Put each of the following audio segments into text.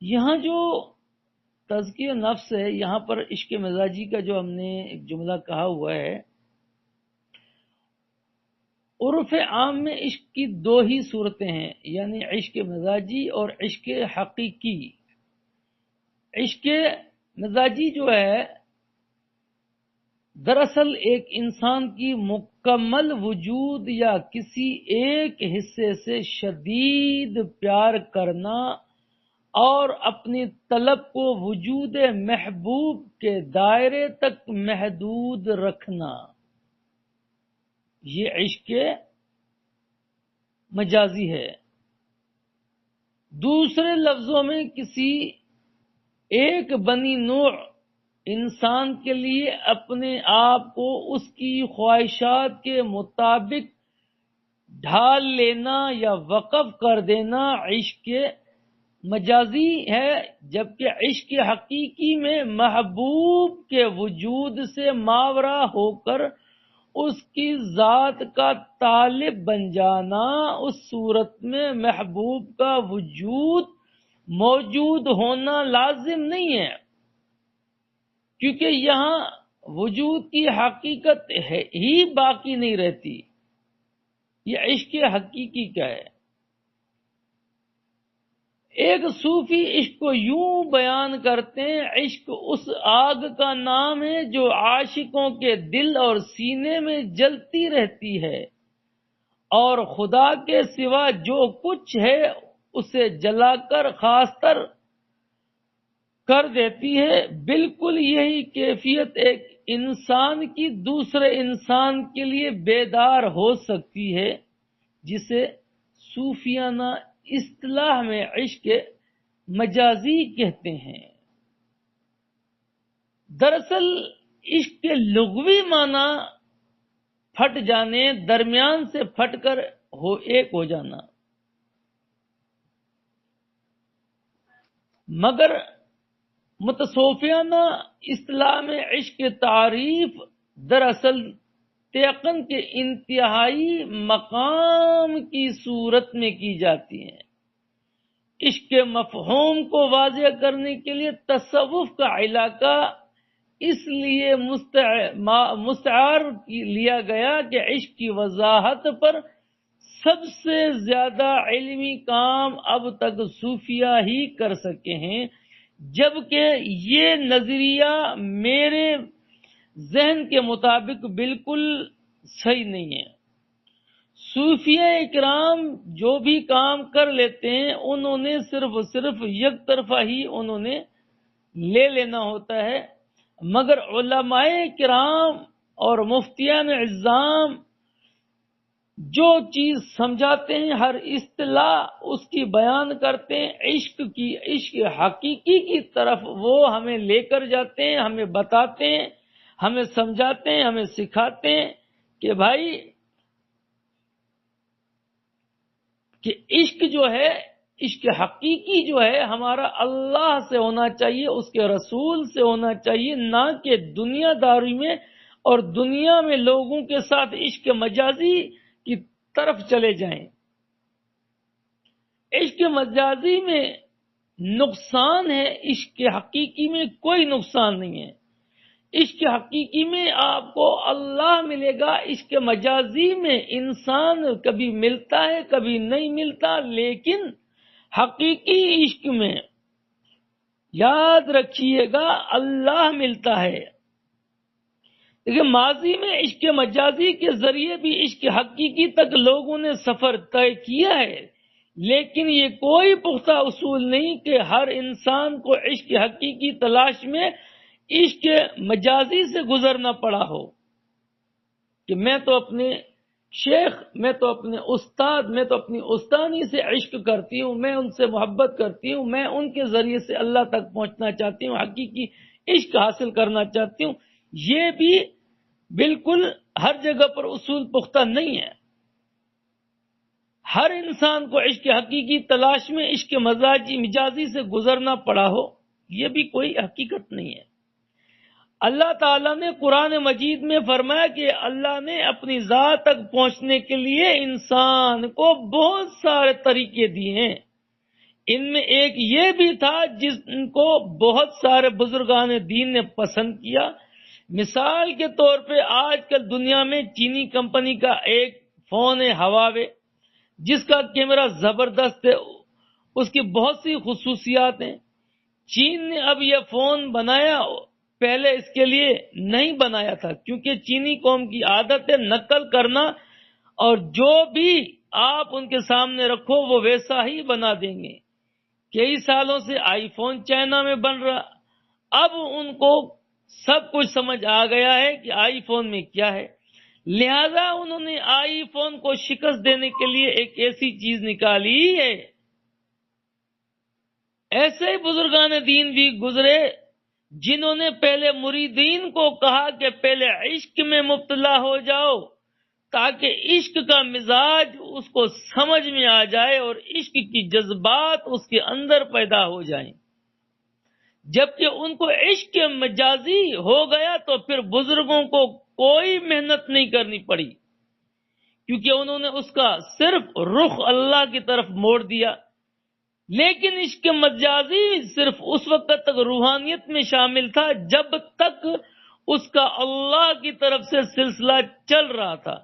یہاں جو تزکیہ نفس ہے، یہاں پر عشق مزاجی کا جو ہم نے ایک جملہ کہا ہوا ہے، عرف عام میں عشق کی دو ہی صورتیں ہیں، یعنی عشق مزاجی اور عشق حقیقی۔ عشق مزاجی جو ہے دراصل ایک انسان کی مکمل وجود یا کسی ایک حصے سے شدید پیار کرنا اور اپنی طلب کو وجود محبوب کے دائرے تک محدود رکھنا، یہ عشق مجازی ہے۔ دوسرے لفظوں میں کسی ایک بنی نوع انسان کے لیے اپنے آپ کو اس کی خواہشات کے مطابق ڈھال لینا یا وقف کر دینا عشق مجازی ہے، جبکہ عشق حقیقی میں محبوب کے وجود سے ماورا ہو کر اس کی ذات کا طالب بن جانا۔ اس صورت میں محبوب کا وجود موجود ہونا لازم نہیں ہے، کیونکہ یہاں وجود کی حقیقت ہی باقی نہیں رہتی۔ یہ عشق حقیقی کا ہے۔ ایک صوفی عشق کو یوں بیان کرتے ہیں، عشق اس آگ کا نام ہے جو عاشقوں کے دل اور سینے میں جلتی رہتی ہے اور خدا کے سوا جو کچھ ہے اسے جلا کر خاکستر کر دیتی ہے۔ بالکل یہی کیفیت ایک انسان کی دوسرے انسان کے لیے بیدار ہو سکتی ہے، جسے صوفیانہ اصطلاح میں عشق مجازی کہتے ہیں۔ دراصل عشق کے لغوی معنی پھٹ جانے، درمیان سے پھٹ کر ایک ہو جانا، مگر متصوفیانہ اصطلاح میں عشق کی تعریف دراصل تیقن کے انتہائی مقام کی صورت میں کی جاتی ہے۔ عشق کے مفہوم کو واضح کرنے کے لیے تصوف کا علاقہ اس لیے مستعار لیا گیا کہ عشق کی وضاحت پر سب سے زیادہ علمی کام اب تک صوفیہ ہی کر سکے ہیں، جبکہ یہ نظریہ میرے ذہن کے مطابق بالکل صحیح نہیں ہے۔ صوفیہ اکرام جو بھی کام کر لیتے ہیں انہوں نے صرف یک طرفہ ہی انہوں نے لے لینا ہوتا ہے، مگر علماء کرام اور مفتیان اعظام جو چیز سمجھاتے ہیں، ہر اصطلاح اس کی بیان کرتے ہیں، عشق حقیقی کی طرف وہ ہمیں لے کر جاتے ہیں، ہمیں بتاتے ہیں، ہمیں سمجھاتے ہیں، ہمیں سکھاتے ہیں کہ بھائی کہ عشق جو ہے، عشق حقیقی جو ہے ہمارا اللہ سے ہونا چاہیے، اس کے رسول سے ہونا چاہیے، نہ کہ دنیا داری میں اور دنیا میں لوگوں کے ساتھ عشق مجازی کی طرف چلے جائیں۔ عشق مجازی میں نقصان ہے، عشق حقیقی میں کوئی نقصان نہیں ہے۔ عشق حقیقی میں آپ کو اللہ ملے گا، عشق مجازی میں انسان کبھی ملتا ہے کبھی نہیں ملتا، لیکن حقیقی عشق میں یاد رکھیے گا اللہ ملتا ہے۔ لیکن ماضی میں عشق مجازی کے ذریعے بھی عشق حقیقی تک لوگوں نے سفر طے کیا ہے، لیکن یہ کوئی پختہ اصول نہیں کہ ہر انسان کو عشق حقیقی تلاش میں عشق مجازی سے گزرنا پڑا ہو، کہ میں تو اپنے شیخ، میں تو اپنے استاد، میں تو اپنی استانی سے عشق کرتی ہوں، میں ان سے محبت کرتی ہوں، میں ان کے ذریعے سے اللہ تک پہنچنا چاہتی ہوں، حقیقی عشق حاصل کرنا چاہتی ہوں۔ یہ بھی بالکل ہر جگہ پر اصول پختہ نہیں ہے۔ ہر انسان کو عشق حقیقی تلاش میں عشق مجازی سے گزرنا پڑا ہو، یہ بھی کوئی حقیقت نہیں ہے۔ اللہ تعالیٰ نے قرآن مجید میں فرمایا کہ اللہ نے اپنی ذات تک پہنچنے کے لیے انسان کو بہت سارے طریقے دیے ہیں۔ ان میں ایک یہ بھی تھا جس کو بہت سارے بزرگان دین نے پسند کیا۔ مثال کے طور پہ آج کل دنیا میں چینی کمپنی کا ایک فون ہے ہواوے، جس کا کیمرہ زبردست ہے، اس کی بہت سی خصوصیات ہیں۔ چین نے اب یہ فون بنایا، پہلے اس کے لیے نہیں بنایا تھا، کیونکہ چینی قوم کی عادت ہے نقل کرنا، اور جو بھی آپ ان کے سامنے رکھو وہ ویسا ہی بنا دیں گے۔ کئی سالوں سے آئی فون چائنا میں بن رہا، اب ان کو سب کچھ سمجھ آ گیا ہے کہ آئی فون میں کیا ہے، لہذا انہوں نے آئی فون کو شکست دینے کے لیے ایک ایسی چیز نکالی ہے۔ ایسے ہی بزرگان دین بھی گزرے جنہوں نے پہلے مریدین کو کہا کہ پہلے عشق میں مبتلا ہو جاؤ تاکہ عشق کا مزاج اس کو سمجھ میں آ جائے اور عشق کی جذبات اس کے اندر پیدا ہو جائیں۔ جبکہ ان کو عشق مجازی ہو گیا تو پھر بزرگوں کو کوئی محنت نہیں کرنی پڑی، کیونکہ انہوں نے اس کا صرف رخ اللہ کی طرف موڑ دیا۔ لیکن عشق مجازی صرف اس وقت تک روحانیت میں شامل تھا جب تک اس کا اللہ کی طرف سے سلسلہ چل رہا تھا۔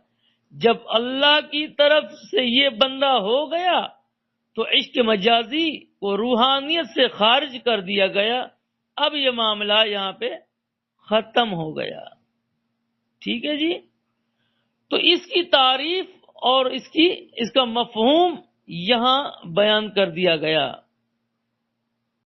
جب اللہ کی طرف سے یہ بندہ ہو گیا تو عشق مجازی کو روحانیت سے خارج کر دیا گیا۔ اب یہ معاملہ یہاں پہ ختم ہو گیا۔ ٹھیک ہے جی، تو اس کی تعریف اور اس کا مفہوم یہاں بیان کر دیا گیا۔